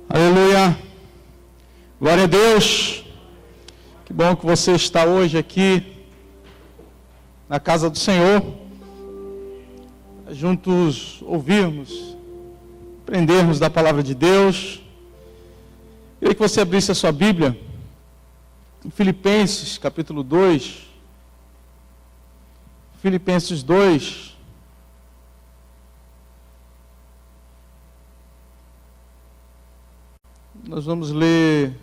Aleluia, glória a Deus. Que bom que você está hoje aqui na casa do Senhor, juntos ouvirmos, aprendermos da palavra de Deus. Eu queria que você abrisse a sua Bíblia em Filipenses capítulo 2, Filipenses 2. Nós vamos ler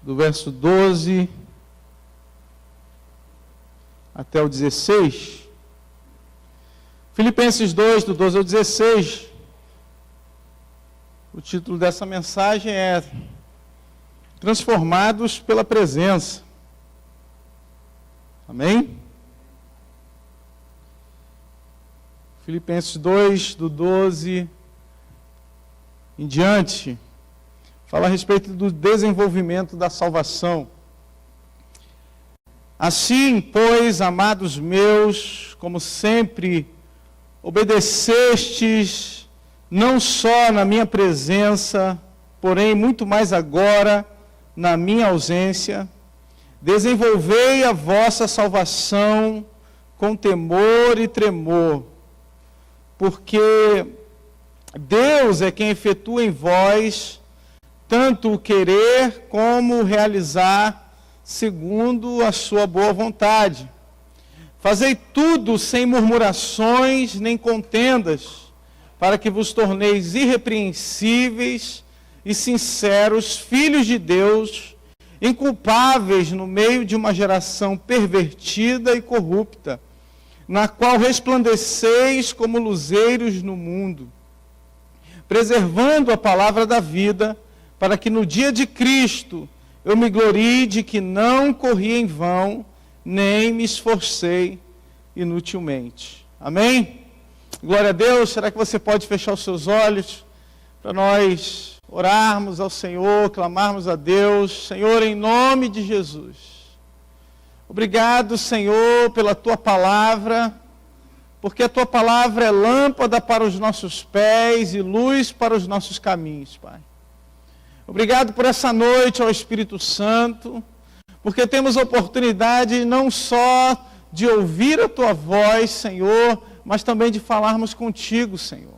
do verso 12 até o 16. Filipenses 2, do 12 ao 16. O título dessa mensagem é Transformados pela Presença. Amém? Filipenses 2, do 12 em diante, fala a respeito do desenvolvimento da salvação. Assim, pois, amados meus, como sempre obedecestes, não só na minha presença, porém muito mais agora na minha ausência, desenvolvei a vossa salvação com temor e tremor, porque Deus é quem efetua em vós tanto o querer como o realizar segundo a sua boa vontade. Fazei tudo sem murmurações nem contendas, para que vos torneis irrepreensíveis e sinceros, filhos de Deus, inculpáveis no meio de uma geração pervertida e corrupta, na qual resplandeceis como luzeiros no mundo, preservando a palavra da vida, para que no dia de Cristo eu me glorie de que não corri em vão, nem me esforcei inutilmente. Amém? Glória a Deus. Será que você pode fechar os seus olhos para nós orarmos ao Senhor, clamarmos a Deus? Senhor, em nome de Jesus, obrigado, Senhor, pela Tua palavra, porque a Tua palavra é lâmpada para os nossos pés e luz para os nossos caminhos, Pai. Obrigado por essa noite, ó Espírito Santo, porque temos a oportunidade não só de ouvir a Tua voz, Senhor, mas também de falarmos contigo, Senhor.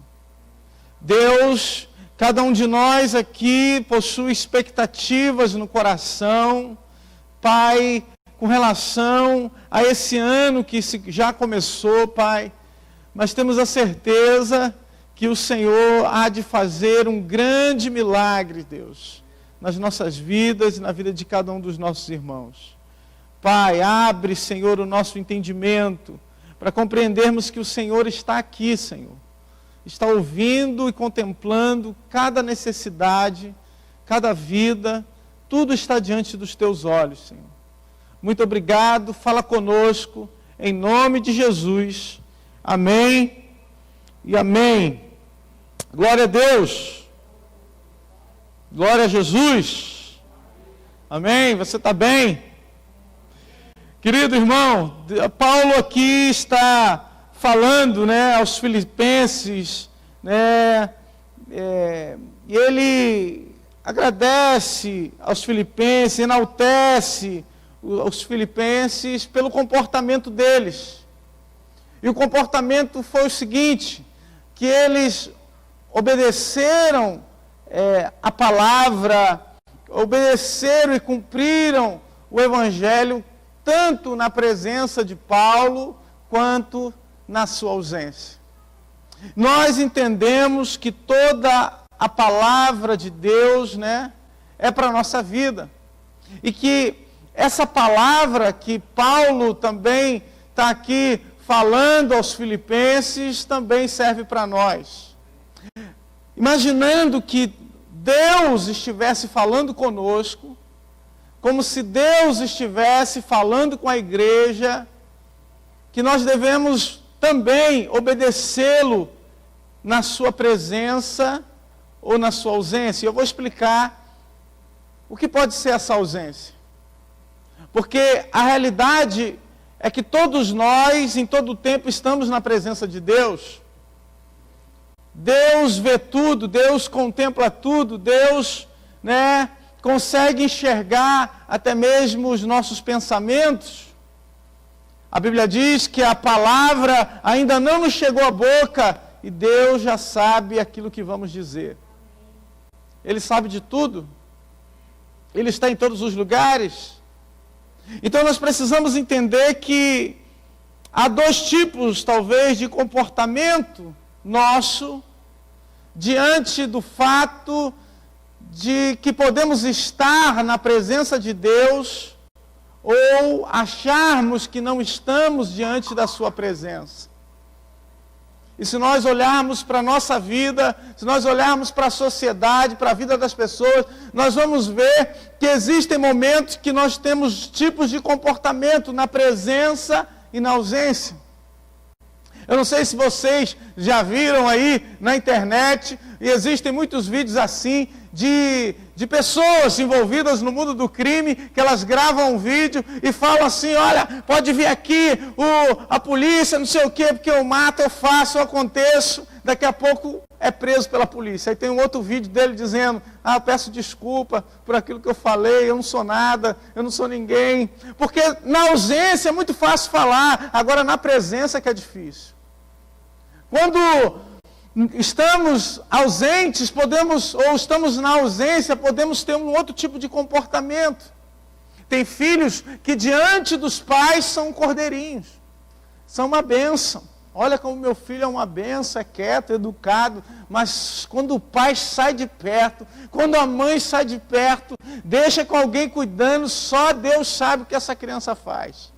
Deus, cada um de nós aqui possui expectativas no coração, Pai, com relação a esse ano que já começou, Pai, mas temos a certeza que o Senhor há de fazer um grande milagre, Deus, nas nossas vidas e na vida de cada um dos nossos irmãos. Pai, abre, Senhor, o nosso entendimento para compreendermos que o Senhor está aqui, Senhor. Está ouvindo e contemplando cada necessidade, cada vida, tudo está diante dos Teus olhos, Senhor. Muito obrigado, fala conosco, em nome de Jesus. Amém e amém. Glória a Deus. Glória a Jesus. Amém. Você está bem? Querido irmão, Paulo aqui está falando, aos filipenses, e ele agradece aos filipenses, enaltece os filipenses pelo comportamento deles. E o comportamento foi o seguinte, que eles obedeceram a palavra, obedeceram e cumpriram o Evangelho, tanto na presença de Paulo, quanto na sua ausência. Nós entendemos que toda a palavra de Deus, é para a nossa vida. E que essa palavra que Paulo também está aqui falando aos filipenses, também serve para nós. Imaginando que Deus estivesse falando conosco, como se Deus estivesse falando com a igreja, que nós devemos também obedecê-lo na sua presença ou na sua ausência. Eu vou explicar o que pode ser essa ausência. Porque a realidade é que todos nós, em todo o tempo, estamos na presença de Deus. Deus vê tudo, Deus contempla tudo, Deus, consegue enxergar até mesmo os nossos pensamentos. A Bíblia diz que a palavra ainda não nos chegou à boca e Deus já sabe aquilo que vamos dizer. Ele sabe de tudo. Ele está em todos os lugares. Então nós precisamos entender que há dois tipos, talvez, de comportamento nosso diante do fato de que podemos estar na presença de Deus ou acharmos que não estamos diante da sua presença. E se nós olharmos para a nossa vida, se nós olharmos para a sociedade, para a vida das pessoas, nós vamos ver que existem momentos que nós temos tipos de comportamento na presença e na ausência. Eu não sei se vocês já viram aí na internet, e existem muitos vídeos assim, de pessoas envolvidas no mundo do crime, que elas gravam um vídeo e falam assim, olha, pode vir aqui a polícia, não sei o quê, porque eu mato, eu faço, eu aconteço, daqui a pouco é preso pela polícia. Aí tem um outro vídeo dele dizendo, eu peço desculpa por aquilo que eu falei, eu não sou nada, eu não sou ninguém. Porque na ausência é muito fácil falar, agora na presença que é difícil. Quando estamos ausentes, ou estamos na ausência, podemos ter um outro tipo de comportamento. Tem filhos que diante dos pais são cordeirinhos, são uma bênção. Olha como meu filho é uma bênção, é quieto, educado, mas quando o pai sai de perto, quando a mãe sai de perto, deixa com alguém cuidando, só Deus sabe o que essa criança faz.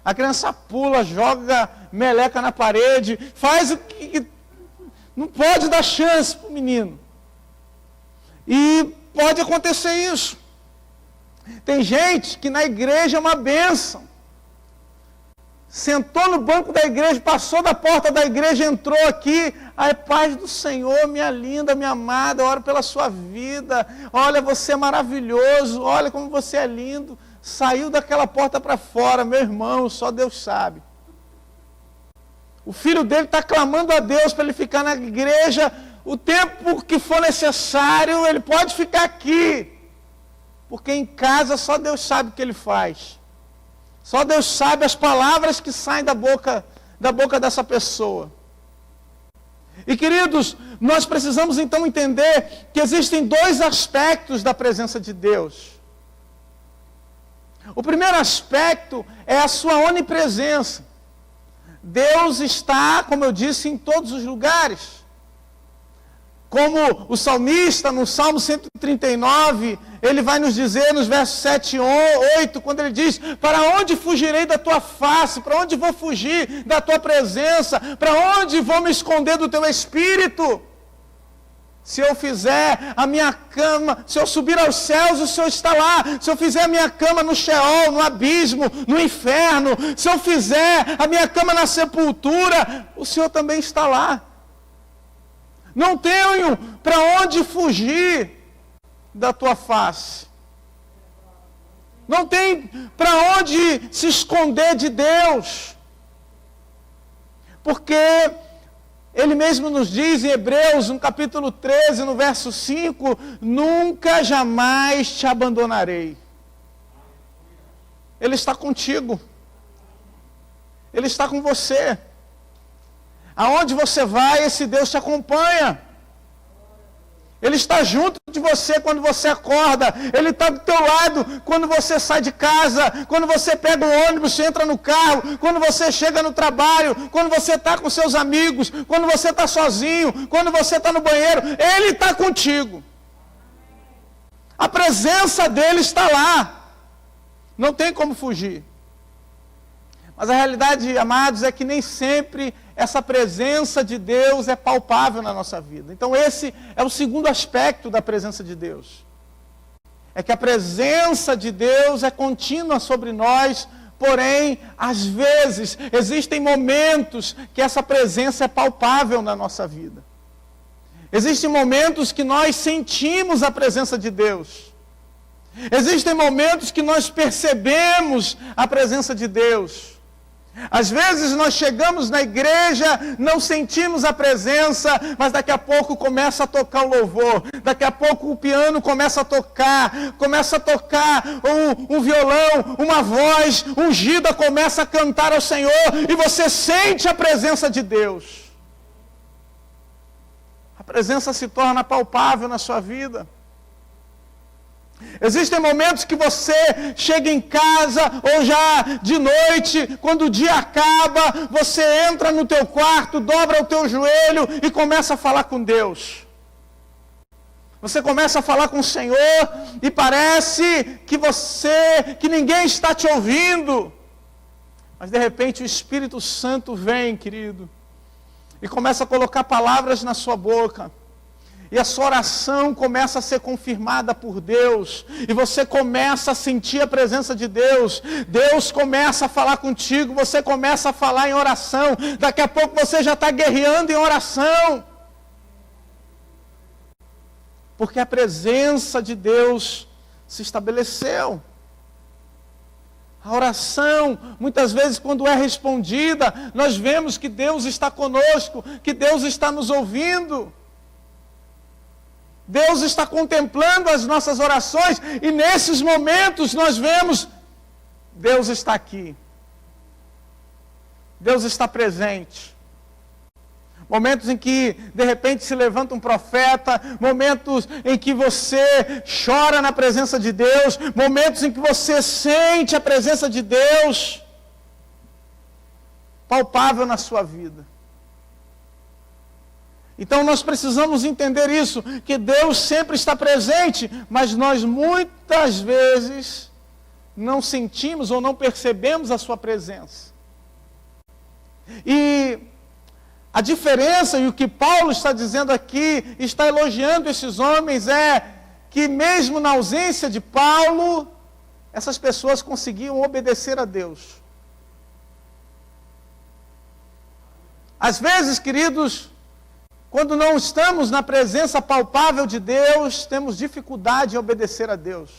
A criança pula, joga meleca na parede, faz o que não pode dar chance para o menino. E pode acontecer isso. Tem gente que na igreja é uma bênção. Sentou no banco da igreja, passou da porta da igreja, entrou aqui. Ai, paz do Senhor, minha linda, minha amada, oro pela sua vida. Olha, você é maravilhoso, olha como você é lindo. Saiu daquela porta para fora, meu irmão, só Deus sabe. O filho dele está clamando a Deus para ele ficar na igreja o tempo que for necessário, ele pode ficar aqui. Porque em casa só Deus sabe o que ele faz. Só Deus sabe as palavras que saem da boca dessa pessoa. E queridos, nós precisamos então entender que existem dois aspectos da presença de Deus. O primeiro aspecto é a sua onipresença. Deus está, como eu disse, em todos os lugares. Como o salmista, no Salmo 139, ele vai nos dizer nos versos 7 e 8, quando ele diz, para onde fugirei da tua face? Para onde vou fugir da tua presença? Para onde vou me esconder do teu espírito? Se eu fizer a minha cama, se eu subir aos céus, o Senhor está lá. Se eu fizer a minha cama no Sheol, no abismo, no inferno, se eu fizer a minha cama na sepultura, o Senhor também está lá. Não tenho para onde fugir da tua face. Não tem para onde se esconder de Deus. Porque Ele mesmo nos diz em Hebreus, no capítulo 13, no verso 5, nunca jamais te abandonarei. Ele está contigo. Ele está com você. Aonde você vai, esse Deus te acompanha. Ele está junto de você quando você acorda. Ele está do teu lado quando você sai de casa. Quando você pega o ônibus, você entra no carro. Quando você chega no trabalho. Quando você está com seus amigos. Quando você está sozinho. Quando você está no banheiro. Ele está contigo. A presença dele está lá. Não tem como fugir. Mas a realidade, amados, é que nem sempre essa presença de Deus é palpável na nossa vida. Então esse é o segundo aspecto da presença de Deus. É que a presença de Deus é contínua sobre nós, porém, às vezes, existem momentos que essa presença é palpável na nossa vida. Existem momentos que nós sentimos a presença de Deus. Existem momentos que nós percebemos a presença de Deus. Às vezes nós chegamos na igreja, não sentimos a presença, mas daqui a pouco começa a tocar o louvor, daqui a pouco o piano começa a tocar um violão, uma voz ungida começa a cantar ao Senhor, e você sente a presença de Deus. A presença se torna palpável na sua vida. Existem momentos que você chega em casa, ou já de noite, quando o dia acaba, você entra no teu quarto, dobra o teu joelho e começa a falar com Deus. Você começa a falar com o Senhor e parece que ninguém está te ouvindo. Mas de repente o Espírito Santo vem, querido, e começa a colocar palavras na sua boca. E a sua oração começa a ser confirmada por Deus. E você começa a sentir a presença de Deus. Deus começa a falar contigo. Você começa a falar em oração. Daqui a pouco você já está guerreando em oração. Porque a presença de Deus se estabeleceu. A oração, muitas vezes quando é respondida, nós vemos que Deus está conosco, que Deus está nos ouvindo. Deus está contemplando as nossas orações, e nesses momentos nós vemos, Deus está aqui. Deus está presente. Momentos em que, de repente, se levanta um profeta, momentos em que você chora na presença de Deus, momentos em que você sente a presença de Deus, palpável na sua vida. Então nós precisamos entender isso, que Deus sempre está presente, mas nós muitas vezes não sentimos ou não percebemos a sua presença. E a diferença, e o que Paulo está dizendo aqui, está elogiando esses homens, é que mesmo na ausência de Paulo, essas pessoas conseguiam obedecer a Deus. Às vezes, queridos, quando não estamos na presença palpável de Deus, temos dificuldade em obedecer a Deus.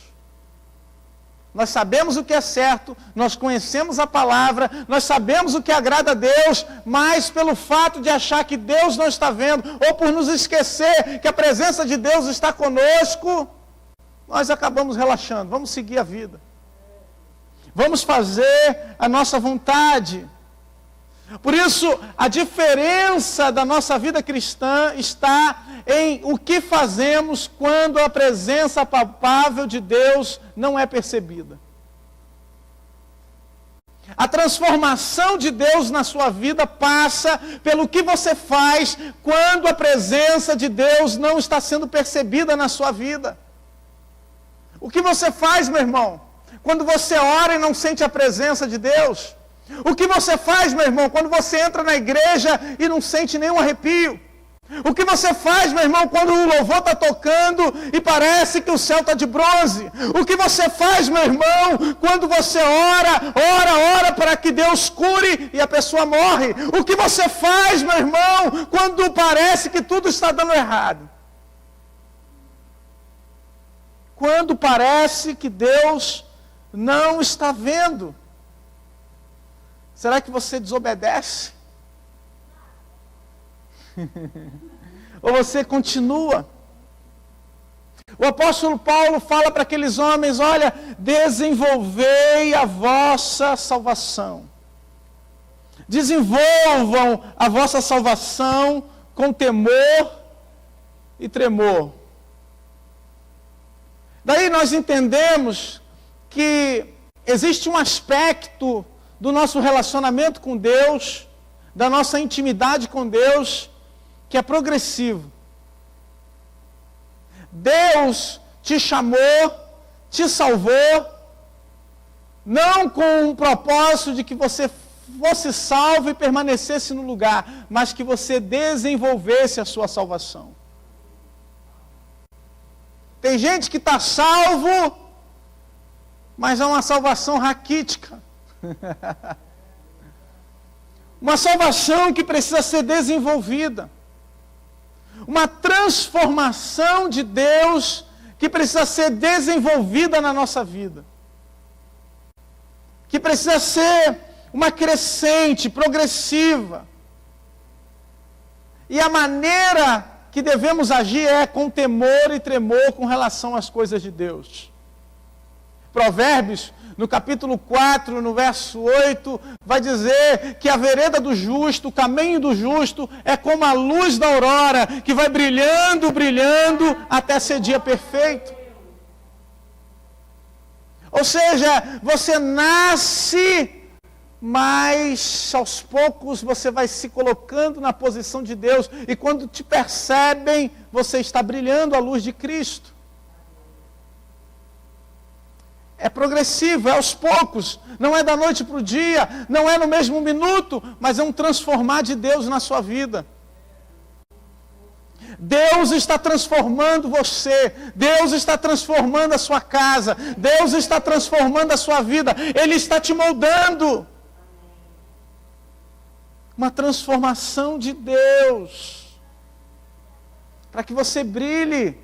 Nós sabemos o que é certo, nós conhecemos a palavra, nós sabemos o que agrada a Deus, mas pelo fato de achar que Deus não está vendo, ou por nos esquecer que a presença de Deus está conosco, nós acabamos relaxando. Vamos seguir a vida. Vamos fazer a nossa vontade. Por isso, a diferença da nossa vida cristã está em o que fazemos quando a presença palpável de Deus não é percebida. A transformação de Deus na sua vida passa pelo que você faz quando a presença de Deus não está sendo percebida na sua vida. O que você faz, meu irmão, quando você ora e não sente a presença de Deus? O que você faz, meu irmão, quando você entra na igreja e não sente nenhum arrepio? O que você faz, meu irmão, quando o louvor está tocando e parece que o céu está de bronze? O que você faz, meu irmão, quando você ora para que Deus cure e a pessoa morre? O que você faz, meu irmão, quando parece que tudo está dando errado? Quando parece que Deus não está vendo? Será que você desobedece? Ou você continua? O apóstolo Paulo fala para aqueles homens, olha, desenvolvei a vossa salvação. Desenvolvam a vossa salvação com temor e tremor. Daí nós entendemos que existe um aspecto do nosso relacionamento com Deus, da nossa intimidade com Deus, que é progressivo. Deus te chamou, te salvou, não com um propósito de que você fosse salvo e permanecesse no lugar, mas que você desenvolvesse a sua salvação. Tem gente que está salvo, mas é uma salvação raquítica. Uma salvação que precisa ser desenvolvida. Uma transformação de Deus que precisa ser desenvolvida na nossa vida. Que precisa ser uma crescente, progressiva. E a maneira que devemos agir é com temor e tremor com relação às coisas de Deus. Provérbios, no capítulo 4, no verso 8, vai dizer que a vereda do justo, o caminho do justo, é como a luz da aurora, que vai brilhando, brilhando, até ser dia perfeito. Ou seja, você nasce, mas aos poucos você vai se colocando na posição de Deus, e quando te percebem, você está brilhando a luz de Cristo. É progressivo, é aos poucos, não é da noite para o dia, não é no mesmo minuto, mas é um transformar de Deus na sua vida. Deus está transformando você, Deus está transformando a sua casa, Deus está transformando a sua vida, Ele está te moldando. Uma transformação de Deus, para que você brilhe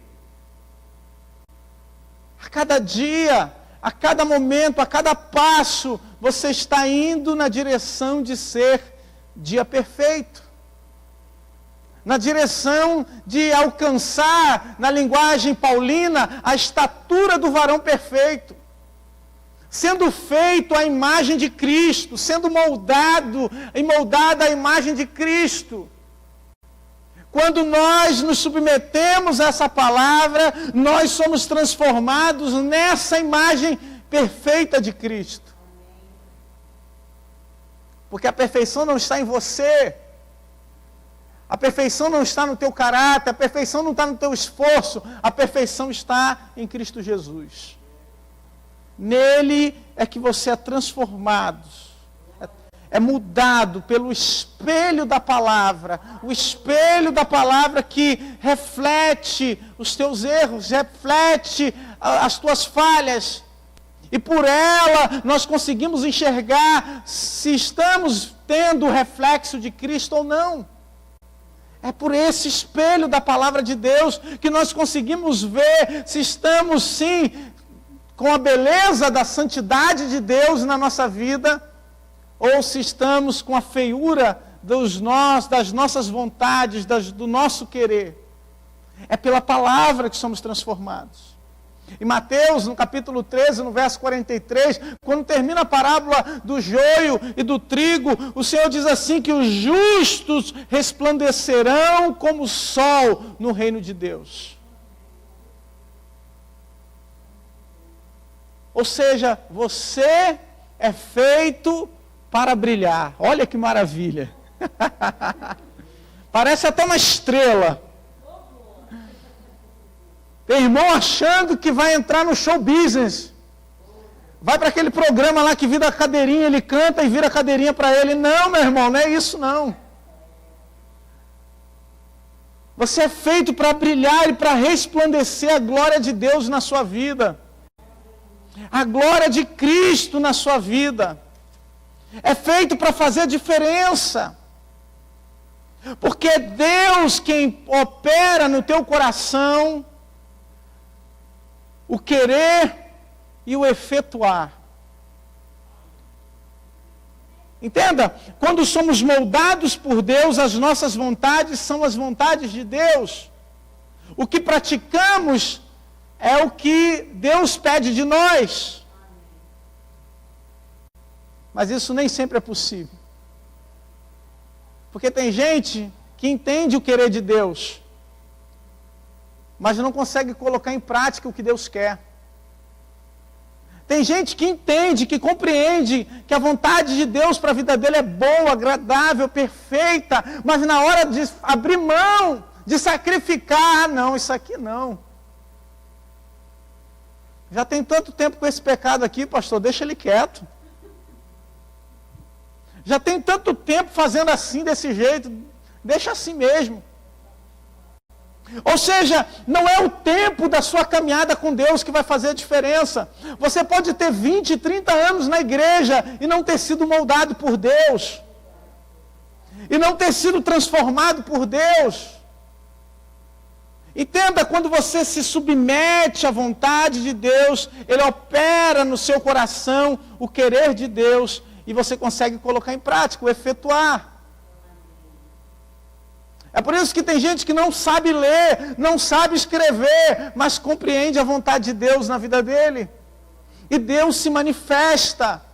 a cada dia, a cada momento, a cada passo, você está indo na direção de ser dia perfeito. Na direção de alcançar, na linguagem paulina, a estatura do varão perfeito. Sendo feito à imagem de Cristo, sendo moldado e moldada à imagem de Cristo. Quando nós nos submetemos a essa palavra, nós somos transformados nessa imagem perfeita de Cristo. Porque a perfeição não está em você. A perfeição não está no teu caráter, a perfeição não está no teu esforço, a perfeição está em Cristo Jesus. Nele é que você é transformado. É mudado pelo espelho da palavra, o espelho da palavra que reflete os teus erros, reflete as tuas falhas, e por ela nós conseguimos enxergar se estamos tendo o reflexo de Cristo ou não. É por esse espelho da palavra de Deus que nós conseguimos ver se estamos sim com a beleza da santidade de Deus na nossa vida, ou se estamos com a feiura das nossas vontades, do nosso querer. É pela palavra que somos transformados. Em Mateus, no capítulo 13, no verso 43, quando termina a parábola do joio e do trigo, o Senhor diz assim que os justos resplandecerão como o sol no reino de Deus. Ou seja, você é feito para brilhar. Olha que maravilha. Parece até uma estrela. Tem irmão achando que vai entrar no show business. Vai para aquele programa lá que vira a cadeirinha, ele canta e vira a cadeirinha para ele. Não, meu irmão, não é isso não. Você é feito para brilhar e para resplandecer a glória de Deus na sua vida. A glória de Cristo na sua vida. É feito para fazer diferença. Porque é Deus quem opera no teu coração o querer e o efetuar. Entenda, quando somos moldados por Deus, as nossas vontades são as vontades de Deus. O que praticamos é o que Deus pede de nós. Mas isso nem sempre é possível. Porque tem gente que entende o querer de Deus, mas não consegue colocar em prática o que Deus quer. Tem gente que entende, que compreende que a vontade de Deus para a vida dele é boa, agradável, perfeita, mas na hora de abrir mão, de sacrificar, não, isso aqui não. Já tem tanto tempo com esse pecado aqui, pastor, deixa ele quieto. Já tem tanto tempo fazendo assim, desse jeito, deixa assim mesmo. Ou seja, não é o tempo da sua caminhada com Deus que vai fazer a diferença. Você pode ter 20, 30 anos na igreja e não ter sido moldado por Deus. E não ter sido transformado por Deus. Entenda, quando você se submete à vontade de Deus, Ele opera no seu coração o querer de Deus. e você consegue colocar em prática, efetuar. É por isso que tem gente que não sabe ler, não sabe escrever, mas compreende a vontade de Deus na vida dele. E Deus se manifesta,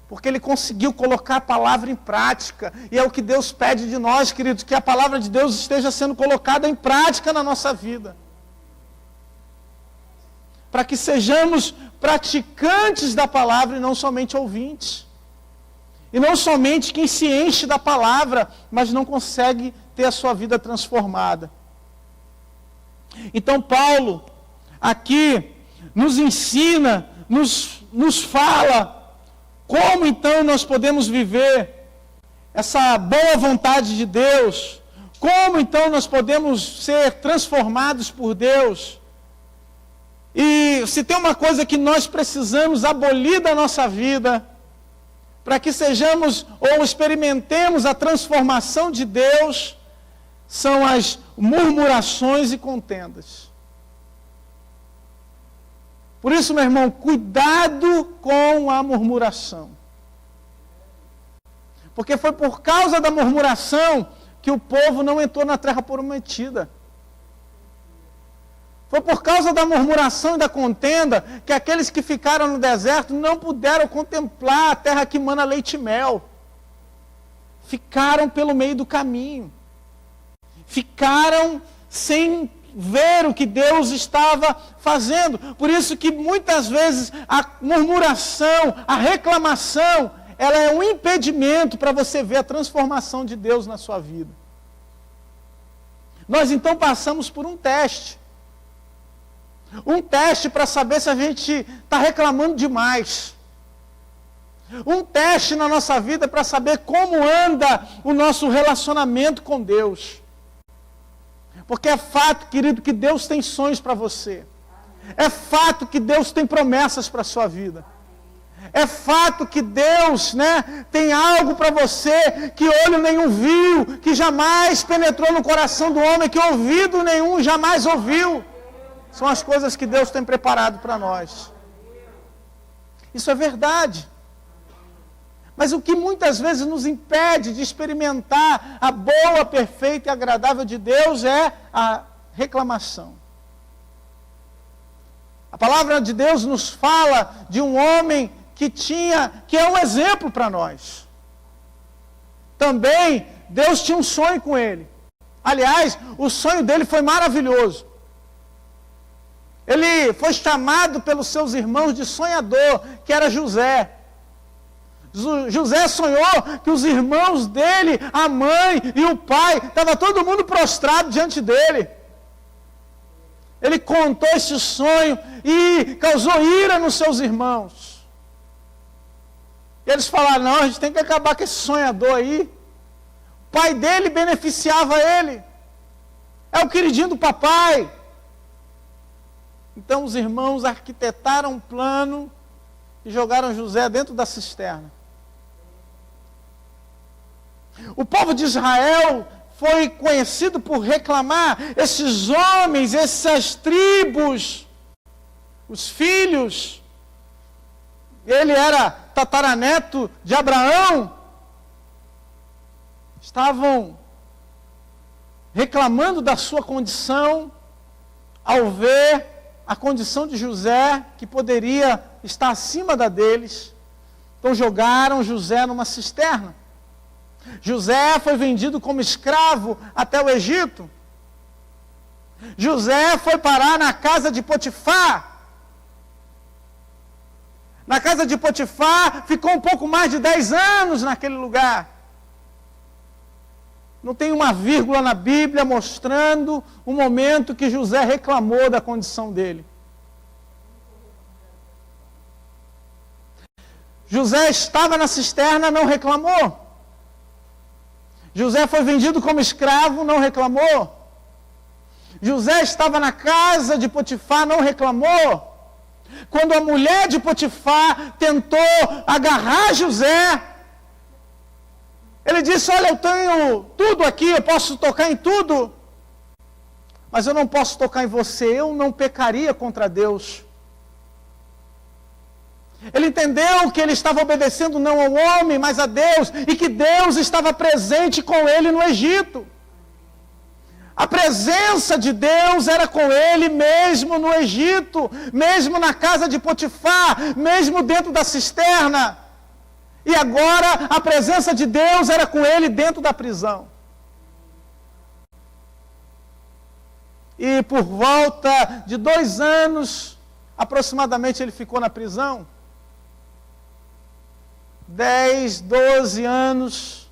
porque ele conseguiu colocar a palavra em prática. E é o que Deus pede de nós, queridos, que a palavra de Deus esteja sendo colocada em prática na nossa vida. Para que sejamos praticantes da palavra e não somente ouvintes. E não somente quem se enche da palavra, mas não consegue ter a sua vida transformada. Então Paulo, aqui, nos ensina, nos fala, como então nós podemos viver essa boa vontade de Deus, como então nós podemos ser transformados por Deus. E se tem uma coisa que nós precisamos abolir da nossa vida, para que sejamos ou experimentemos a transformação de Deus, são as murmurações e contendas. Por isso, meu irmão, cuidado com a murmuração. Porque foi por causa da murmuração que o povo não entrou na terra prometida. Foi por causa da murmuração e da contenda que aqueles que ficaram no deserto não puderam contemplar a terra que mana leite e mel. Ficaram pelo meio do caminho. Ficaram sem ver o que Deus estava fazendo. Por isso que muitas vezes a murmuração, a reclamação, ela é um impedimento para você ver a transformação de Deus na sua vida. Nós então passamos por um teste. Um teste para saber se a gente está reclamando demais. Um teste na nossa vida para saber como anda o nosso relacionamento com Deus. Porque é fato, querido, que Deus tem sonhos para você. É fato que Deus tem promessas para a sua vida. É fato que Deus, tem algo para você que olho nenhum viu, que jamais penetrou no coração do homem, que ouvido nenhum jamais ouviu. São as coisas que Deus tem preparado para nós. Isso é verdade. Mas o que muitas vezes nos impede de experimentar a boa, perfeita e agradável de Deus é a reclamação. A palavra de Deus nos fala de um homem que é um exemplo para nós. Também Deus tinha um sonho com ele. Aliás, o sonho dele foi maravilhoso. Ele foi chamado pelos seus irmãos de sonhador, que era José. José sonhou que os irmãos dele, a mãe e o pai, estava todo mundo prostrado diante dele. Ele contou esse sonho e causou ira nos seus irmãos. E eles falaram, não, a gente tem que acabar com esse sonhador aí. O pai dele beneficiava ele. É o queridinho do papai. Então os irmãos arquitetaram um plano e jogaram José dentro da cisterna. O povo de Israel foi conhecido por reclamar. Esses homens, essas tribos, os filhos, ele era tataraneto de Abraão, estavam reclamando da sua condição ao ver a condição de José, que poderia estar acima da deles. Então jogaram José numa cisterna. José foi vendido como escravo até o Egito. José foi parar na casa de Potifar. Na casa de Potifar, ficou um pouco mais de 10 anos naquele lugar. Não tem uma vírgula na Bíblia mostrando o momento que José reclamou da condição dele. José estava na cisterna, não reclamou. José foi vendido como escravo, não reclamou. José estava na casa de Potifar, não reclamou. Quando a mulher de Potifar tentou agarrar José, ele disse, olha, eu tenho tudo aqui, eu posso tocar em tudo, mas eu não posso tocar em você, eu não pecaria contra Deus. Ele entendeu que ele estava obedecendo não ao homem, mas a Deus, e que Deus estava presente com ele no Egito. A presença de Deus era com ele mesmo no Egito, mesmo na casa de Potifar, mesmo dentro da cisterna. E agora a presença de Deus era com ele dentro da prisão. E por volta de 2 anos, aproximadamente, ele ficou na prisão. 10, 12 anos,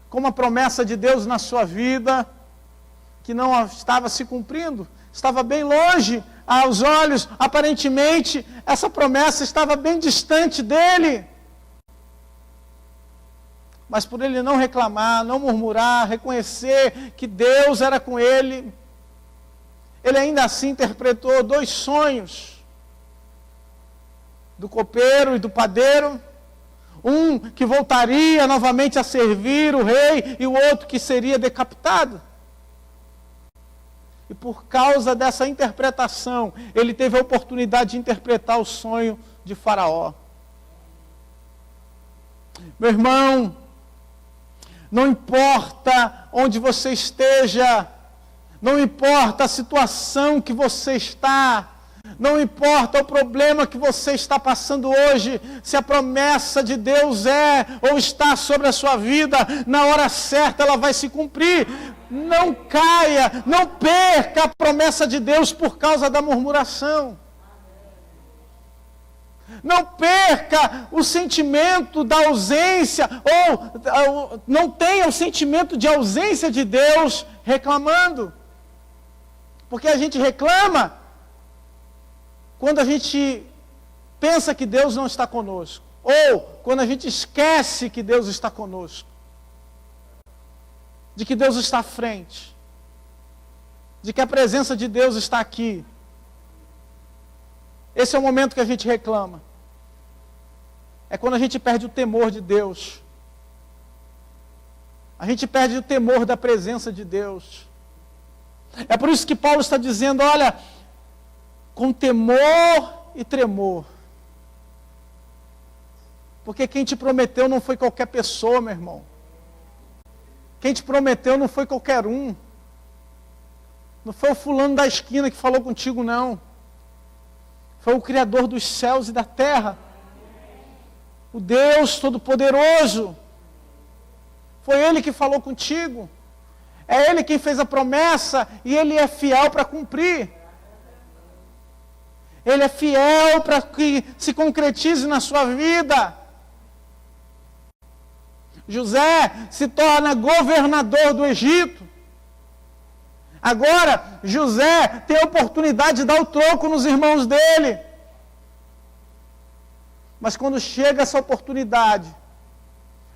com uma promessa de Deus na sua vida, que não estava se cumprindo, estava bem longe aos olhos, aparentemente, essa promessa estava bem distante dele. Mas por ele não reclamar, não murmurar, reconhecer que Deus era com ele, ele ainda assim interpretou 2 sonhos, do copeiro e do padeiro, um que voltaria novamente a servir o rei e o outro que seria decapitado. E por causa dessa interpretação, ele teve a oportunidade de interpretar o sonho de Faraó. Meu irmão, não importa onde você esteja, não importa a situação que você está, não importa o problema que você está passando hoje, se a promessa de Deus é ou está sobre a sua vida, na hora certa ela vai se cumprir. Não caia, não perca a promessa de Deus por causa da murmuração. Não perca o sentimento da ausência, ou não tenha o sentimento de ausência de Deus reclamando. Porque a gente reclama quando a gente pensa que Deus não está conosco, ou quando a gente esquece que Deus está conosco, de que Deus está à frente, de que a presença de Deus está aqui. Esse é o momento que a gente reclama. É quando a gente perde o temor de Deus. A gente perde o temor da presença de Deus. É por isso que Paulo está dizendo, olha, com temor e tremor. Porque quem te prometeu não foi qualquer pessoa, meu irmão. Quem te prometeu não foi qualquer um. Não foi o fulano da esquina que falou contigo, não. Foi o Criador dos céus e da terra. O Deus Todo-Poderoso. Foi Ele que falou contigo. É Ele quem fez a promessa e Ele é fiel para cumprir. Ele é fiel para que se concretize na sua vida. José se torna governador do Egito. Agora, José tem a oportunidade de dar o troco nos irmãos dele. Mas quando chega essa oportunidade,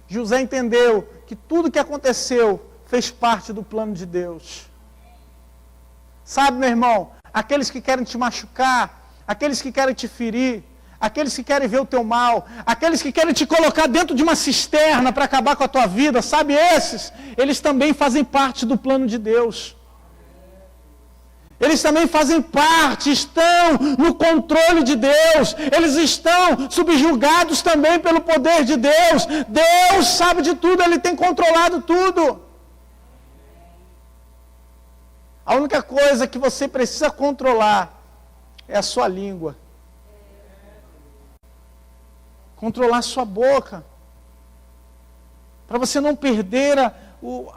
José entendeu que tudo que aconteceu fez parte do plano de Deus. Sabe, meu irmão, aqueles que querem te machucar, aqueles que querem te ferir, aqueles que querem ver o teu mal, aqueles que querem te colocar dentro de uma cisterna para acabar com a tua vida, sabe esses? Eles também fazem parte do plano de Deus. Eles também fazem parte, estão no controle de Deus. Eles estão subjugados também pelo poder de Deus. Deus sabe de tudo, Ele tem controlado tudo. A única coisa que você precisa controlar é a sua língua. Controlar a sua boca. Para você não perder o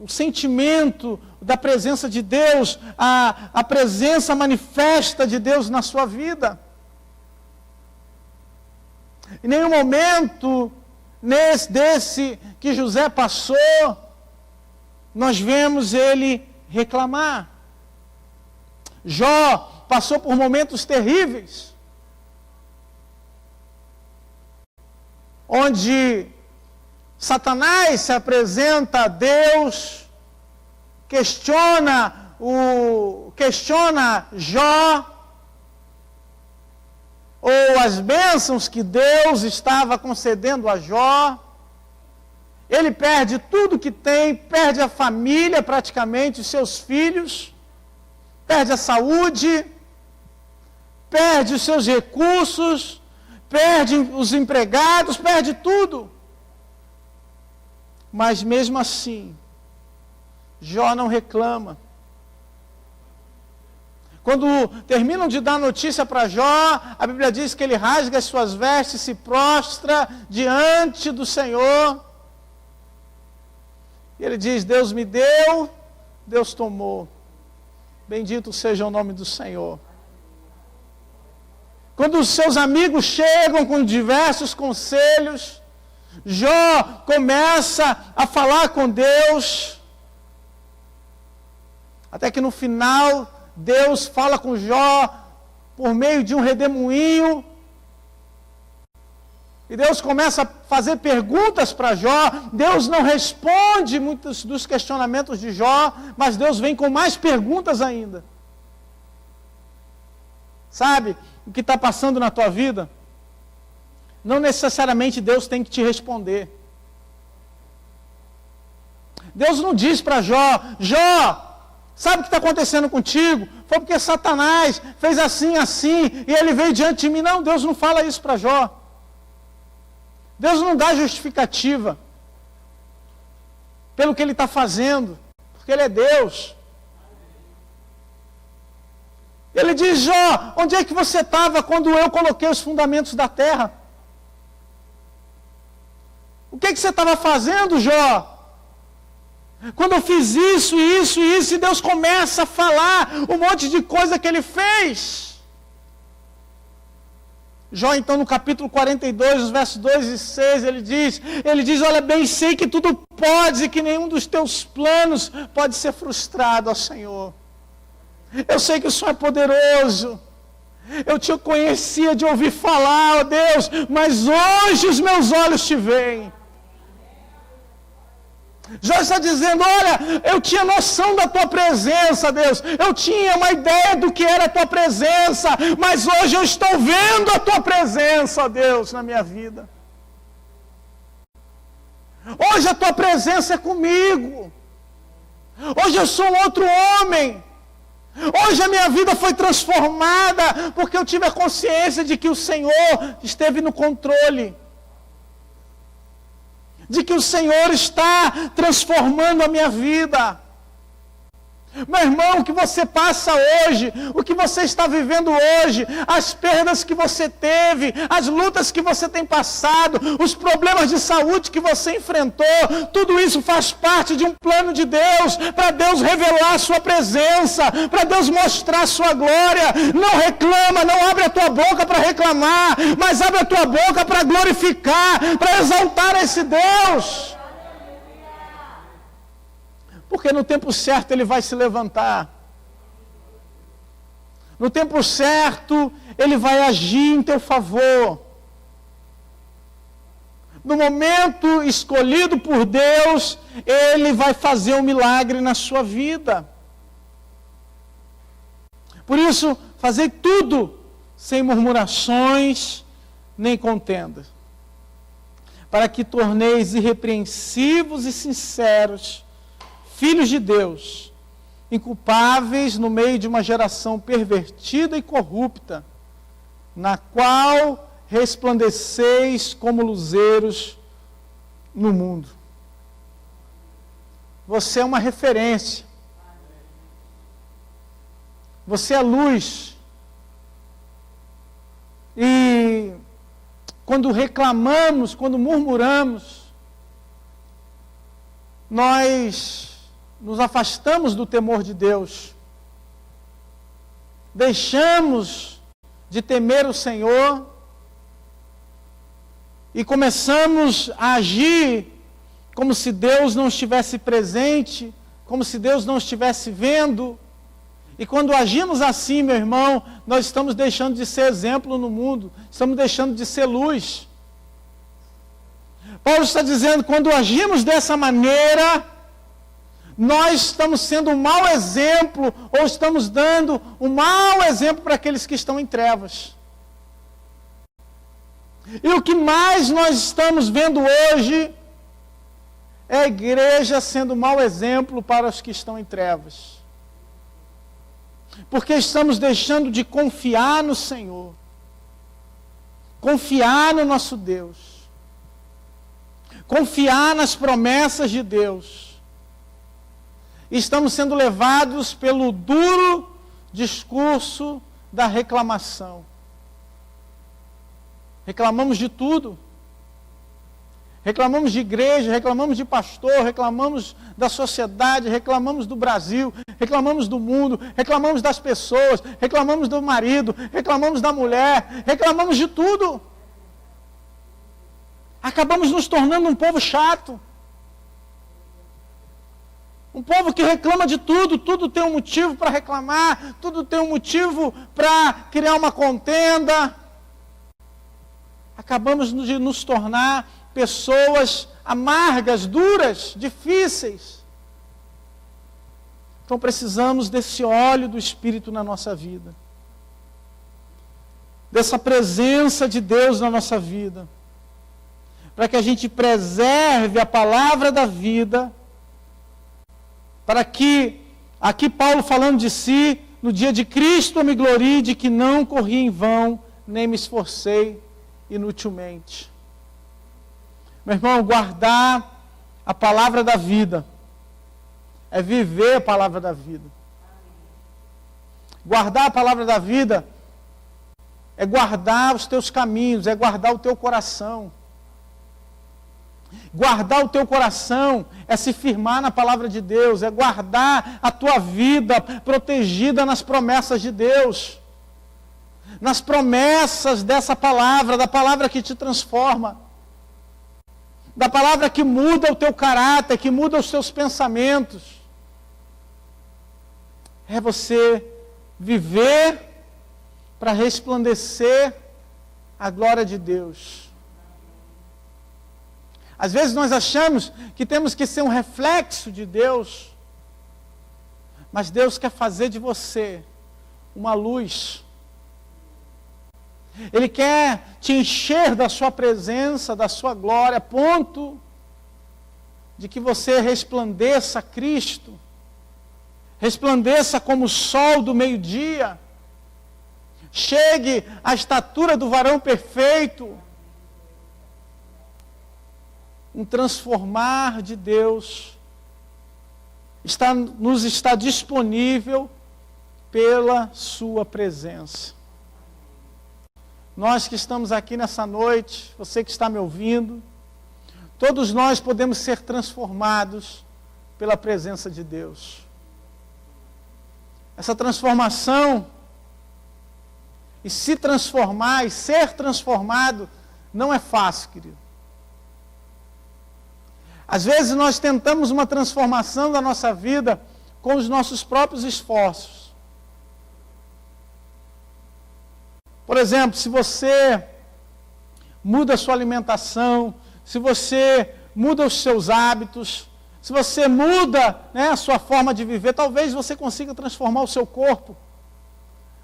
sentimento da presença de Deus, a presença manifesta de Deus na sua vida. Em nenhum momento desse que José passou, nós vemos ele reclamar. Jó passou por momentos terríveis, onde Satanás se apresenta a Deus, questiona Jó, ou as bênçãos que Deus estava concedendo a Jó. Ele perde tudo que tem, perde a família praticamente, os seus filhos, perde a saúde, perde os seus recursos, perde os empregados, perde tudo. Mas mesmo assim, Jó não reclama. Quando terminam de dar notícia para Jó, a Bíblia diz que ele rasga as suas vestes, se prostra diante do Senhor. E ele diz: Deus me deu, Deus tomou. Bendito seja o nome do Senhor. Quando os seus amigos chegam com diversos conselhos, Jó começa a falar com Deus. Até que no final, Deus fala com Jó por meio de um redemoinho. E Deus começa a fazer perguntas para Jó. Deus não responde muitos dos questionamentos de Jó, mas Deus vem com mais perguntas ainda. Sabe, o que está passando na tua vida, não necessariamente Deus tem que te responder. Deus não diz para Jó: Jó, sabe o que está acontecendo contigo? Foi porque Satanás fez assim, assim, e ele veio diante de mim. Não, Deus não fala isso para Jó. Deus não dá justificativa pelo que ele está fazendo, porque ele é Deus. Ele diz: Jó, onde é que você estava quando eu coloquei os fundamentos da terra? O que você estava fazendo, Jó? Quando eu fiz isso, isso, isso, e Deus começa a falar um monte de coisa que ele fez. Jó, então, no capítulo 42, os versos 2 e 6, ele diz, olha, bem sei que tudo podes e que nenhum dos teus planos pode ser frustrado, ó Senhor. Eu sei que o Senhor é poderoso. Eu te conhecia de ouvir falar, ó Deus, mas hoje os meus olhos te veem. Jó está dizendo: olha, eu tinha noção da tua presença, Deus. Eu tinha uma ideia do que era a tua presença, mas hoje eu estou vendo a tua presença, ó Deus, na minha vida. Hoje a tua presença é comigo. Hoje eu sou um outro homem. Hoje a minha vida foi transformada porque eu tive a consciência de que o Senhor esteve no controle. De que o Senhor está transformando a minha vida. Meu irmão, o que você passa hoje, o que você está vivendo hoje, as perdas que você teve, as lutas que você tem passado, os problemas de saúde que você enfrentou, tudo isso faz parte de um plano de Deus, para Deus revelar a sua presença, para Deus mostrar a sua glória. Não reclama, não abre a tua boca para reclamar, mas abre a tua boca para glorificar, para exaltar esse Deus. Porque no tempo certo ele vai se levantar. No tempo certo ele vai agir em teu favor. No momento escolhido por Deus, ele vai fazer um milagre na sua vida. Por isso, fazei tudo sem murmurações nem contendas, para que torneis irrepreensíveis e sinceros, filhos de Deus, inculpáveis no meio de uma geração pervertida e corrupta, na qual resplandeceis como luzeiros no mundo. Você é uma referência. Você é luz. E quando reclamamos, quando murmuramos, nós nos afastamos do temor de Deus, deixamos de temer o Senhor e começamos a agir como se Deus não estivesse presente, como se Deus não estivesse vendo. E quando agimos assim, meu irmão, nós estamos deixando de ser exemplo no mundo, estamos deixando de ser luz. Paulo está dizendo, quando agimos dessa maneira, nós estamos sendo um mau exemplo, ou estamos dando um mau exemplo para aqueles que estão em trevas. E o que mais nós estamos vendo hoje é a igreja sendo um mau exemplo para os que estão em trevas. Porque estamos deixando de confiar no Senhor. Confiar no nosso Deus. Confiar nas promessas de Deus. Estamos sendo levados pelo duro discurso da reclamação. Reclamamos de tudo. Reclamamos de igreja, reclamamos de pastor, reclamamos da sociedade, reclamamos do Brasil, reclamamos do mundo, reclamamos das pessoas, reclamamos do marido, reclamamos da mulher, reclamamos de tudo. Acabamos nos tornando um povo chato. Um povo que reclama de tudo, tudo tem um motivo para reclamar, tudo tem um motivo para criar uma contenda. Acabamos de nos tornar pessoas amargas, duras, difíceis. Então precisamos desse óleo do Espírito na nossa vida. Dessa presença de Deus na nossa vida. Para que a gente preserve a palavra da vida. Para que, aqui Paulo falando de si, no dia de Cristo eu me glorie de que não corri em vão, nem me esforcei inutilmente. Meu irmão, guardar a palavra da vida é viver a palavra da vida. Guardar a palavra da vida é guardar os teus caminhos, é guardar o teu coração. Guardar o teu coração é se firmar na palavra de Deus, é guardar a tua vida protegida nas promessas de Deus. Nas promessas dessa palavra, da palavra que te transforma. Da palavra que muda o teu caráter, que muda os teus pensamentos. É você viver para resplandecer a glória de Deus. Às vezes nós achamos que temos que ser um reflexo de Deus, mas Deus quer fazer de você uma luz. Ele quer te encher da sua presença, da sua glória, a ponto de que você resplandeça Cristo, resplandeça como o sol do meio-dia, chegue à estatura do varão perfeito. Um transformar de Deus nos está disponível pela sua presença. Nós que estamos aqui nessa noite, você que está me ouvindo, todos nós podemos ser transformados pela presença de Deus. Essa transformação, e se transformar, e ser transformado, não é fácil, querido. Às vezes nós tentamos uma transformação da nossa vida com os nossos próprios esforços. Por exemplo, se você muda a sua alimentação, se você muda os seus hábitos, se você muda, a sua forma de viver, talvez você consiga transformar o seu corpo.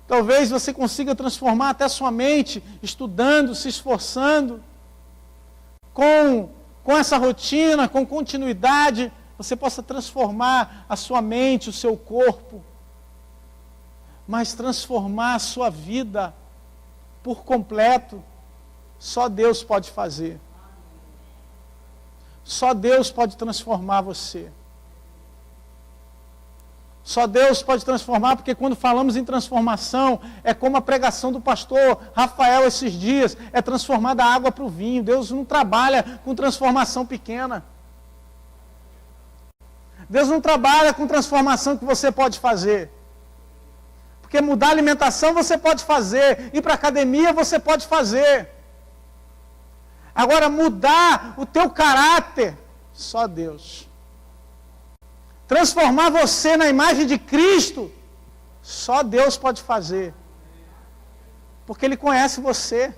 Talvez você consiga transformar até a sua mente, estudando, se esforçando. Com essa rotina, com continuidade, você possa transformar a sua mente, o seu corpo. Mas transformar a sua vida por completo, só Deus pode fazer. Só Deus pode transformar você. Só Deus pode transformar, porque quando falamos em transformação, é como a pregação do pastor Rafael esses dias, é transformar da água para o vinho. Deus não trabalha com transformação pequena. Deus não trabalha com transformação que você pode fazer. Porque mudar a alimentação você pode fazer, ir para a academia você pode fazer. Agora mudar o teu caráter, só Deus. Transformar você na imagem de Cristo, só Deus pode fazer. Porque Ele conhece você.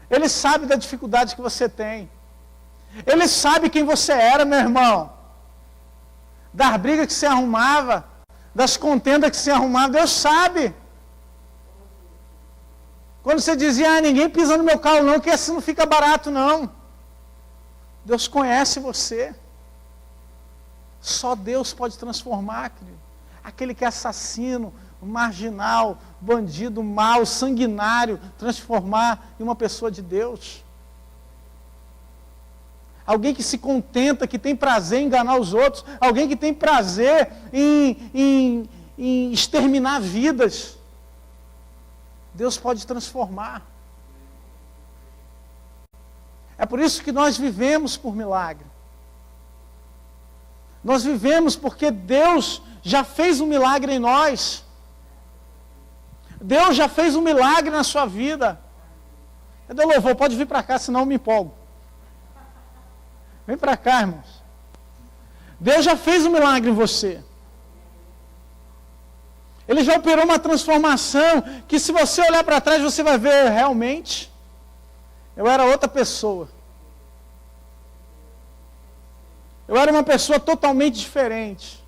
Ele sabe da dificuldade que você tem. Ele sabe quem você era, meu irmão. Das brigas que você arrumava, das contendas que você arrumava, Deus sabe. Quando você dizia, ninguém pisa no meu calo não, que assim não fica barato não. Deus conhece você. Só Deus pode transformar, querido. Aquele que é assassino, marginal, bandido, mau, sanguinário, transformar em uma pessoa de Deus. Alguém que se contenta, que tem prazer em enganar os outros, alguém que tem prazer em exterminar vidas. Deus pode transformar. É por isso que nós vivemos por milagre. Nós vivemos porque Deus já fez um milagre em nós. Deus já fez um milagre na sua vida. Cadê o louvor? Pode vir para cá, senão eu me empolgo. Vem para cá, irmãos. Deus já fez um milagre em você. Ele já operou uma transformação que, se você olhar para trás, você vai ver realmente, eu era outra pessoa. Eu era uma pessoa totalmente diferente.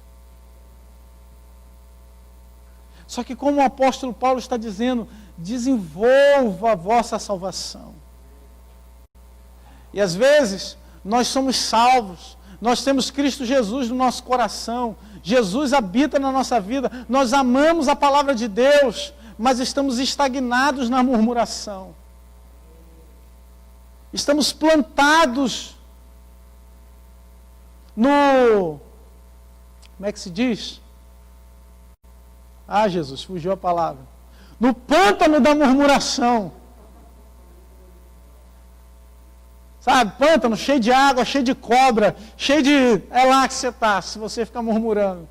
Só que, como o apóstolo Paulo está dizendo, desenvolva a vossa salvação. E às vezes, nós somos salvos, nós temos Cristo Jesus no nosso coração, Jesus habita na nossa vida, nós amamos a palavra de Deus, mas estamos estagnados na murmuração. Estamos plantados no... Como é que se diz? Ah, Jesus, fugiu a palavra. No pântano da murmuração. Sabe, pântano cheio de água, cheio de cobra, cheio de... É lá que você está, se você ficar murmurando.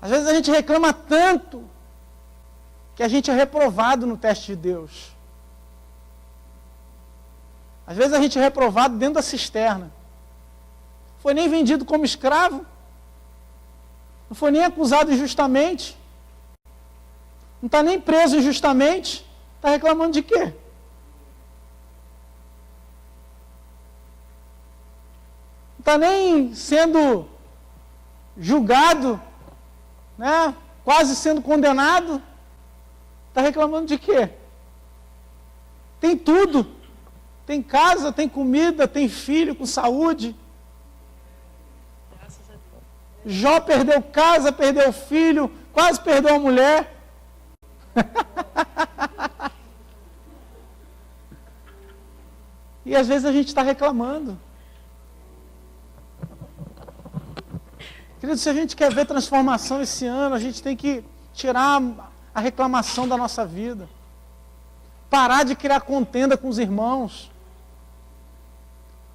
Às vezes a gente reclama tanto que a gente é reprovado no teste de Deus. Às vezes a gente é reprovado dentro da cisterna. Não foi nem vendido como escravo. Não foi nem acusado injustamente. Não está nem preso injustamente. Está reclamando de quê? Não está nem sendo julgado, né? Quase sendo condenado. Está reclamando de quê? Tem tudo. Tem casa, tem comida, tem filho com saúde. Jó perdeu casa, perdeu filho, quase perdeu a mulher. E às vezes a gente está reclamando. Querido, se a gente quer ver transformação esse ano, a gente tem que tirar a reclamação da nossa vida. Parar de criar contenda com os irmãos.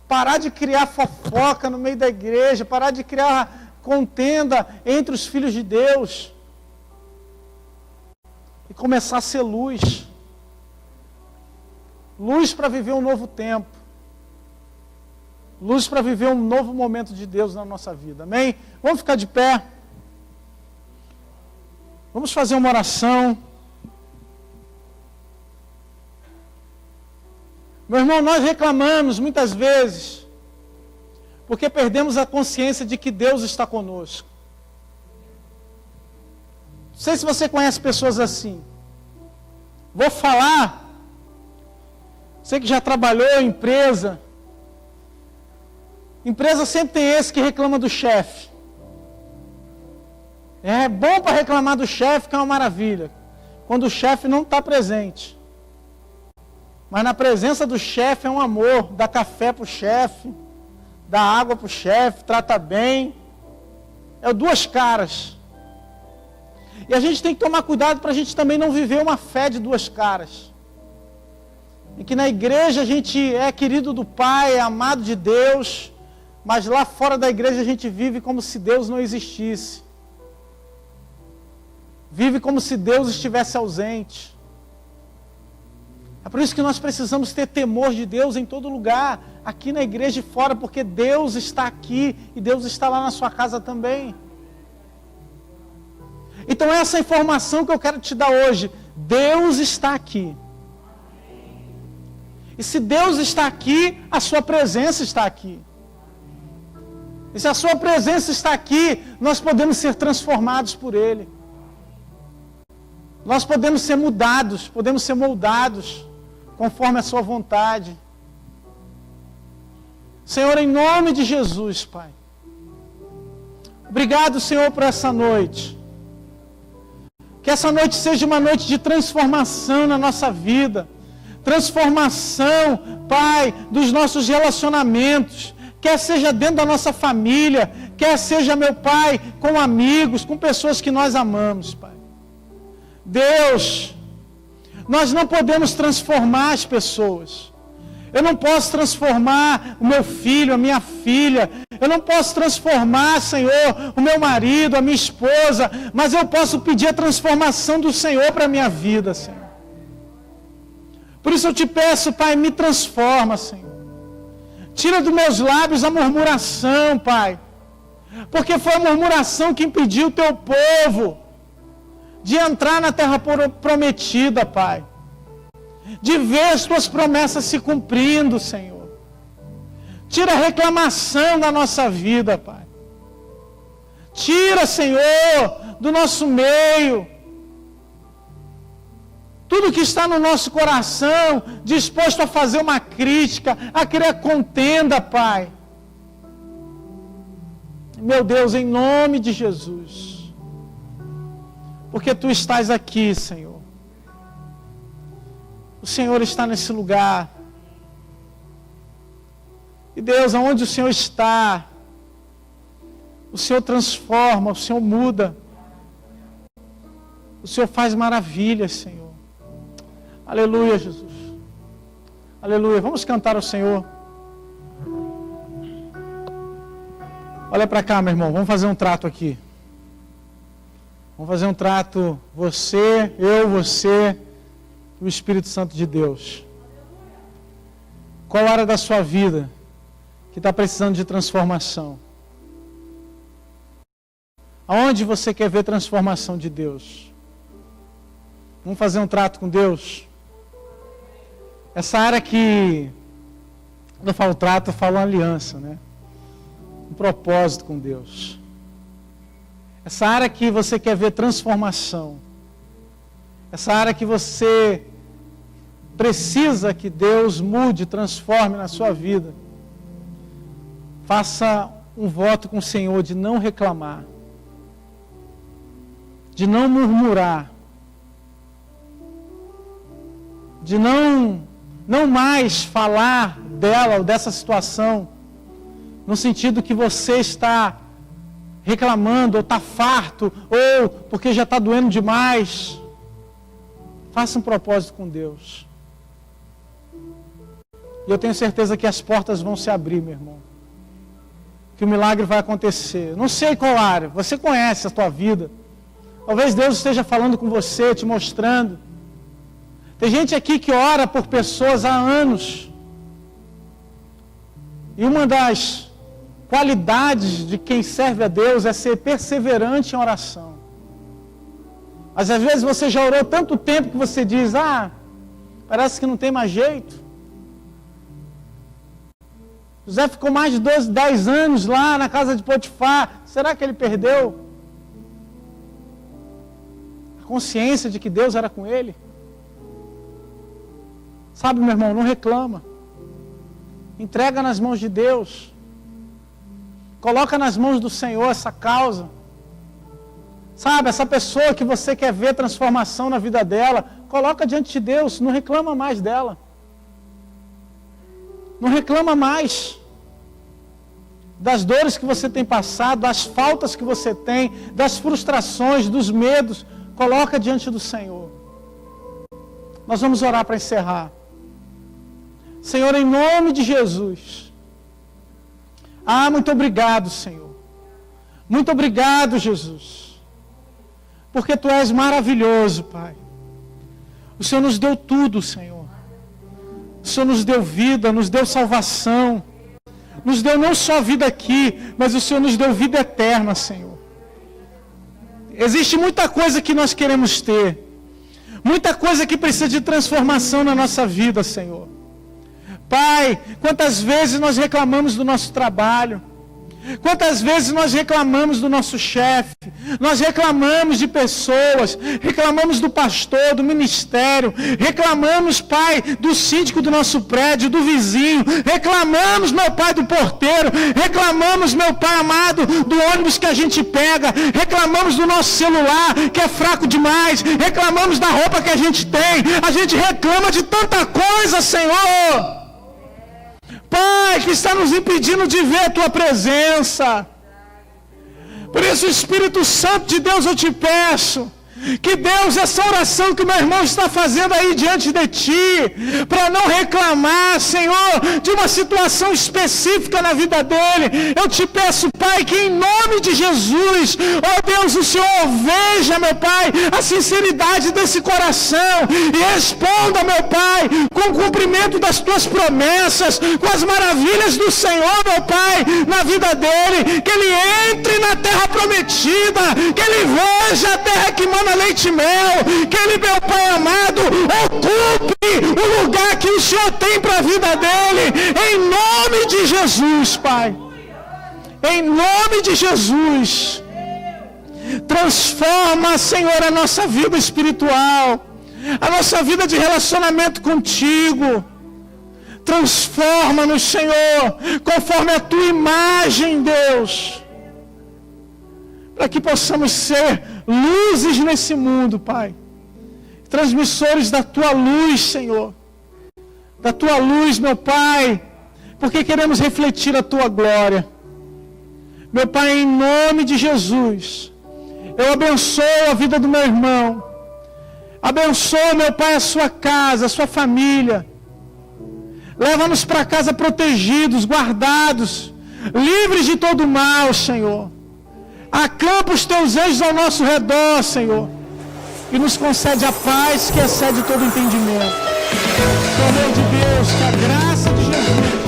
Parar de criar fofoca no meio da igreja. Parar de criar contenda entre os filhos de Deus. E começar a ser luz. Luz para viver um novo tempo. Luz para viver um novo momento de Deus na nossa vida. Amém? Vamos ficar de pé. Vamos fazer uma oração. Meu irmão, nós reclamamos muitas vezes porque perdemos a consciência de que Deus está conosco. Não sei se você conhece pessoas assim. Vou falar. Você que já trabalhou em empresa. Empresa sempre tem esse que reclama do chefe. É bom para reclamar do chefe, que é uma maravilha. Quando o chefe não está presente. Mas na presença do chefe é um amor. Dá café para o chefe. Dá água para o chefe. Trata bem. É duas caras. E a gente tem que tomar cuidado para a gente também não viver uma fé de duas caras. Em que na igreja a gente é querido do Pai, é amado de Deus. Mas lá fora da igreja a gente vive como se Deus não existisse. Vive como se Deus estivesse ausente. É por isso que nós precisamos ter temor de Deus em todo lugar, aqui na igreja e fora, porque Deus está aqui e Deus está lá na sua casa também. Então essa informação que eu quero te dar hoje, Deus está aqui. E se Deus está aqui, a sua presença está aqui. E se a sua presença está aqui, nós podemos ser transformados por Ele. Nós podemos ser mudados, podemos ser moldados, conforme a sua vontade. Senhor, em nome de Jesus, Pai. Obrigado, Senhor, por essa noite. Que essa noite seja uma noite de transformação na nossa vida. Transformação, Pai, dos nossos relacionamentos. Quer seja dentro da nossa família, quer seja, meu Pai, com amigos, com pessoas que nós amamos, Pai. Deus, nós não podemos transformar as pessoas. Eu não posso transformar o meu filho, a minha filha. Eu não posso transformar, Senhor, o meu marido, a minha esposa. Mas eu posso pedir a transformação do Senhor para a minha vida, Senhor. Por isso eu te peço, Pai, me transforma, Senhor. Tira dos meus lábios a murmuração, Pai. Porque foi a murmuração que impediu o teu povo de entrar na terra prometida, Pai. De ver as tuas promessas se cumprindo, Senhor. Tira a reclamação da nossa vida, Pai. Tira, Senhor, do nosso meio tudo que está no nosso coração, disposto a fazer uma crítica, a criar contenda, Pai. Meu Deus, em nome de Jesus. Porque Tu estás aqui, Senhor. O Senhor está nesse lugar. E Deus, aonde o Senhor está, o Senhor transforma, o Senhor muda. O Senhor faz maravilhas, Senhor. Aleluia, Jesus. Aleluia. Vamos cantar ao Senhor. Olha para cá, meu irmão. Vamos fazer um trato aqui. Vamos fazer um trato. Você, eu, você e o Espírito Santo de Deus. Qual área da sua vida que está precisando de transformação? Aonde você quer ver transformação de Deus? Vamos fazer um trato com Deus? Essa área que, quando eu falo trato, eu falo aliança, né? Um propósito com Deus. Essa área que você quer ver transformação. Essa área que você precisa que Deus mude, transforme na sua vida. Faça um voto com o Senhor de não reclamar. De não murmurar. De não mais falar dela ou dessa situação no sentido que você está reclamando, ou está farto, ou porque já está doendo demais. Faça um propósito com Deus. E eu tenho certeza que as portas vão se abrir, meu irmão. Que o milagre vai acontecer. Não sei qual área, você conhece a tua vida. Talvez Deus esteja falando com você, te mostrando. Tem gente aqui que ora por pessoas há anos. E uma das qualidades de quem serve a Deus é ser perseverante em oração. Mas às vezes você já orou tanto tempo que você diz, parece que não tem mais jeito. José ficou mais de 10 anos lá na casa de Potifar. Será que ele perdeu a consciência de que Deus era com ele? Sabe, meu irmão, não reclama. Entrega nas mãos de Deus. Coloca nas mãos do Senhor essa causa. Sabe, essa pessoa que você quer ver transformação na vida dela, coloca diante de Deus, não reclama mais dela. Não reclama mais das dores que você tem passado, das faltas que você tem, das frustrações, dos medos. Coloca diante do Senhor. Nós vamos orar para encerrar. Senhor, em nome de Jesus. Muito obrigado, Senhor. Muito obrigado, Jesus. Porque Tu és maravilhoso, Pai. O Senhor nos deu tudo, Senhor. O Senhor nos deu vida, nos deu salvação. Nos deu não só vida aqui, mas o Senhor nos deu vida eterna, Senhor. Existe muita coisa que nós queremos ter. Muita coisa que precisa de transformação na nossa vida, Senhor. Pai, quantas vezes nós reclamamos do nosso trabalho. Quantas vezes nós reclamamos do nosso chefe, nós reclamamos de pessoas, reclamamos do pastor, do ministério, reclamamos, Pai, do síndico do nosso prédio, do vizinho, reclamamos, meu Pai, do porteiro, reclamamos, meu Pai amado, do ônibus que a gente pega, reclamamos do nosso celular, que é fraco demais, reclamamos da roupa que a gente gente reclama de tanta coisa, Senhor. Pai, que está nos impedindo de ver a Tua presença. Por isso, Espírito Santo de Deus, eu te peço, que Deus, essa oração que o meu irmão está fazendo aí diante de Ti, para não reclamar, Senhor, de uma situação específica na vida dele, eu te peço, Pai, que em nome de Jesus, ó Deus, o Senhor veja, meu Pai, a sinceridade desse coração e responda, meu Pai, com o cumprimento das Tuas promessas, com as maravilhas do Senhor, meu Pai, na vida dele, que ele entre na terra prometida, que ele veja a terra que manda leite e mel, que ele, meu Pai amado, ocupe o lugar que o Senhor tem para a vida dele, em nome de Jesus, Pai, em nome de Jesus. Transforma, Senhor, a nossa vida espiritual, a nossa vida de relacionamento contigo. Transforma-nos, Senhor, conforme a Tua imagem, Deus, para que possamos ser luzes nesse mundo, Pai. Transmissores da Tua luz, Senhor. Da Tua luz, meu Pai, porque queremos refletir a Tua glória. Meu Pai, em nome de Jesus, eu abençoo a vida do meu irmão. Abençoo, meu Pai, a sua casa, a sua família. Leva-nos para casa protegidos, guardados, livres de todo mal, Senhor. Acampa os Teus anjos ao nosso redor, Senhor, e nos concede a paz que excede todo entendimento. Pelo amor de Deus, que a graça de Jesus